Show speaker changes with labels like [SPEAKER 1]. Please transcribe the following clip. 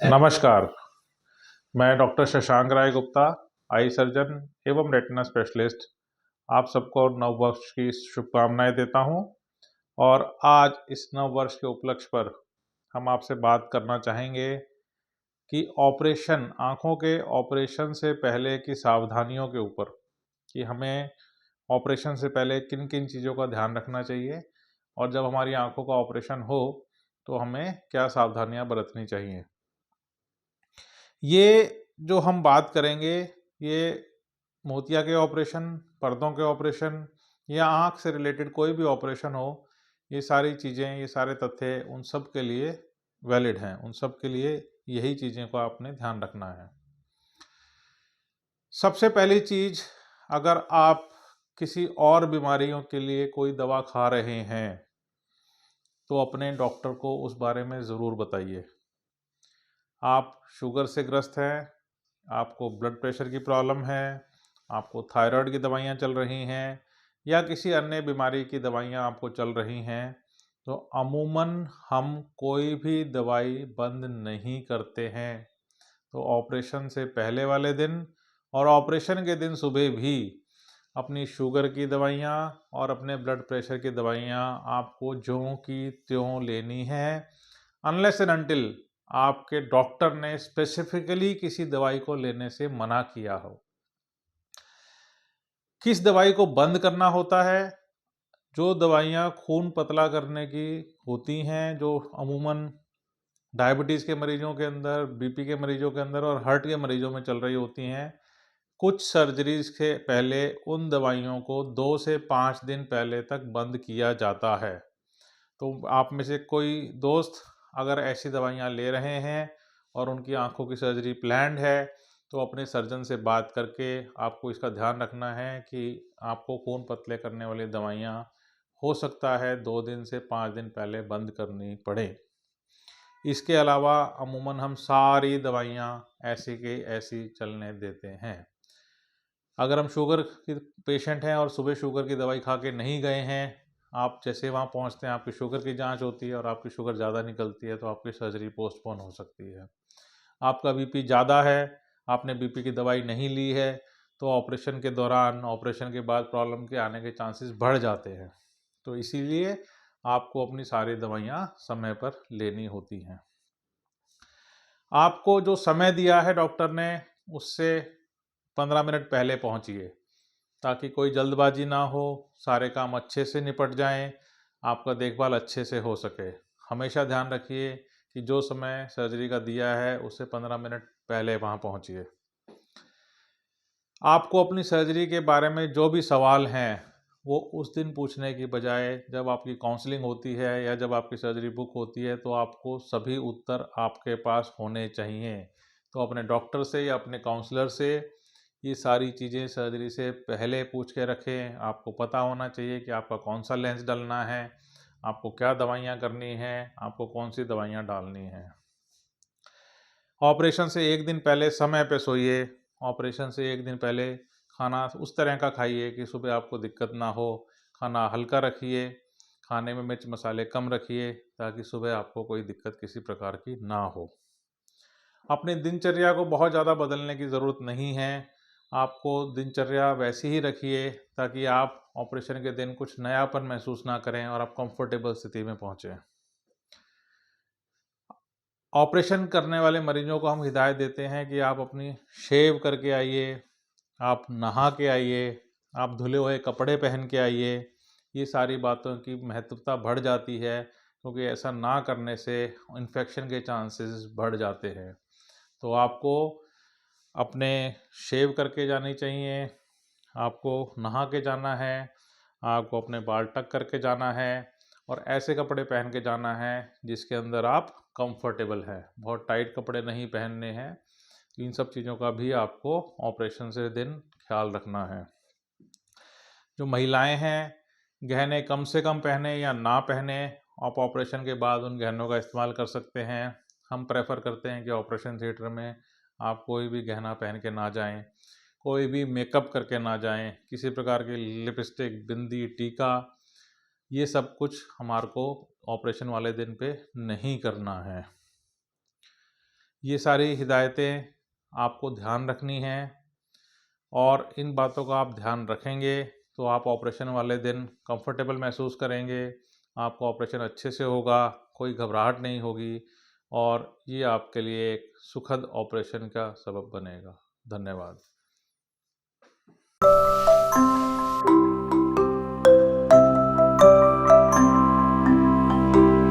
[SPEAKER 1] नमस्कार, मैं डॉक्टर शशांक राय Gupta, eye surgeon एवं रेटिना स्पेशलिस्ट आप सबको नव वर्ष की शुभकामनाएं देता हूं। और आज इस नव वर्ष के उपलक्ष्य पर हम आपसे बात करना चाहेंगे कि ऑपरेशन, आंखों के ऑपरेशन से पहले की सावधानियों के ऊपर, कि हमें ऑपरेशन से पहले किन किन चीज़ों का ध्यान रखना चाहिए और जब हमारी आंखों का ऑपरेशन हो तो हमें क्या सावधानियां बरतनी चाहिए। ये जो हम बात करेंगे, ये मोतिया के ऑपरेशन, पर्दों के ऑपरेशन या आँख से रिलेटेड कोई भी ऑपरेशन हो, ये सारी चीज़ें, ये सारे तथ्य उन सब के लिए वैलिड हैं। उन सब के लिए यही चीज़ें को आपने ध्यान रखना है। सबसे पहली चीज़, अगर आप किसी और बीमारियों के लिए कोई दवा खा रहे हैं, तो अपने डॉक्टर को उस बारे में ज़रूर बताइए। आप शुगर से ग्रस्त हैं, आपको ब्लड प्रेशर की प्रॉब्लम है, आपको थायराइड की दवाइयाँ चल रही हैं या किसी अन्य बीमारी की दवाइयाँ आपको चल रही हैं, तो अमूमन हम कोई भी दवाई बंद नहीं करते हैं। तो ऑपरेशन से पहले वाले दिन और ऑपरेशन के दिन सुबह भी अपनी शुगर की दवाइयाँ और अपने ब्लड प्रेशर की दवाइयाँ आपको ज्यों की त्यों लेनी है, अनलेस एंड अनटिल आपके डॉक्टर ने स्पेसिफिकली किसी दवाई को लेने से मना किया हो। किस दवाई को बंद करना होता है? जो दवाइयाँ खून पतला करने की होती हैं, जो अमूमन डायबिटीज़ के मरीजों के अंदर, बीपी के मरीजों के अंदर और हार्ट के मरीजों में चल रही होती हैं, कुछ सर्जरीज के पहले उन दवाइयों को 2 से 5 दिन पहले तक बंद किया जाता है। तो आप में से कोई दोस्त अगर ऐसी दवाइयाँ ले रहे हैं और उनकी आँखों की सर्जरी प्लान्ड है, तो अपने सर्जन से बात करके आपको इसका ध्यान रखना है कि आपको खून पतले करने वाली दवाइयाँ हो सकता है 2 दिन से 5 दिन पहले बंद करनी पड़े। इसके अलावा अमूमन हम सारी दवाइयाँ ऐसी की ऐसी चलने देते हैं। अगर हम शुगर के पेशेंट हैं और सुबह शुगर की दवाई खा के नहीं गए हैं, आप जैसे वहाँ पहुँचते हैं, आपकी शुगर की जांच होती है और आपकी शुगर ज़्यादा निकलती है, तो आपकी सर्जरी पोस्टपोन हो सकती है। आपका बीपी ज़्यादा है, आपने बीपी की दवाई नहीं ली है, तो ऑपरेशन के दौरान, ऑपरेशन के बाद प्रॉब्लम के आने के चांसेस बढ़ जाते हैं। तो इसीलिए आपको अपनी सारी दवाइयाँ समय पर लेनी होती हैं। आपको जो समय दिया है डॉक्टर ने, उससे 15 मिनट पहले पहुँचिए, ताकि कोई जल्दबाजी ना हो, सारे काम अच्छे से निपट जाएँ, आपका देखभाल अच्छे से हो सके। हमेशा ध्यान रखिए कि जो समय सर्जरी का दिया है, उससे 15 मिनट पहले वहाँ पहुँचिए। आपको अपनी सर्जरी के बारे में जो भी सवाल हैं, वो उस दिन पूछने की बजाय जब आपकी काउंसलिंग होती है या जब आपकी सर्जरी बुक होती है, तो आपको सभी उत्तर आपके पास होने चाहिए। तो अपने डॉक्टर से या अपने काउंसलर से ये सारी चीज़ें सर्जरी से पहले पूछ के रखें। आपको पता होना चाहिए कि आपका कौन सा लेंस डलना है, आपको क्या दवाइयाँ करनी हैं, आपको कौन सी दवाइयाँ डालनी हैं। ऑपरेशन से 1 दिन पहले समय पे सोइए। ऑपरेशन से 1 दिन पहले खाना उस तरह का खाइए कि सुबह आपको दिक्कत ना हो। खाना हल्का रखिए, खाने में मिर्च मसाले कम रखिए, ताकि सुबह आपको कोई दिक्कत किसी प्रकार की ना हो। अपनी दिनचर्या को बहुत ज़्यादा बदलने की ज़रूरत नहीं है। आपको दिनचर्या वैसी ही रखिए ताकि आप ऑपरेशन के दिन कुछ नयापन महसूस ना करें और आप कंफर्टेबल स्थिति में पहुँचें। ऑपरेशन करने वाले मरीजों को हम हिदायत देते हैं कि आप अपनी शेव करके आइए, आप नहा के आइए, आप धुले हुए कपड़े पहन के आइए। ये सारी बातों की महत्वता बढ़ जाती है, क्योंकि ऐसा ना करने से इन्फेक्शन के चांसेस बढ़ जाते हैं। तो आपको अपने शेव करके जानी चाहिए, आपको नहा के जाना है, आपको अपने बाल टक करके जाना है और ऐसे कपड़े पहन के जाना है जिसके अंदर आप कंफर्टेबल हैं। बहुत टाइट कपड़े नहीं पहनने हैं। इन सब चीज़ों का भी आपको ऑपरेशन से दिन ख्याल रखना है। जो महिलाएं हैं, गहने कम से कम पहने या ना पहने। आप ऑपरेशन के बाद उन गहनों का इस्तेमाल कर सकते हैं। हम प्रेफर करते हैं कि ऑपरेशन थिएटर में आप कोई भी गहना पहन के ना जाएं, कोई भी मेकअप करके ना जाएं, किसी प्रकार की लिपस्टिक, बिंदी, टीका, ये सब कुछ हमारे को ऑपरेशन वाले दिन पे नहीं करना है। ये सारी हिदायतें आपको ध्यान रखनी हैं और इन बातों का आप ध्यान रखेंगे तो आप ऑपरेशन वाले दिन कंफर्टेबल महसूस करेंगे, आपका ऑपरेशन अच्छे से होगा, कोई घबराहट नहीं होगी और ये आपके लिए एक सुखद ऑपरेशन का सबब बनेगा। धन्यवाद।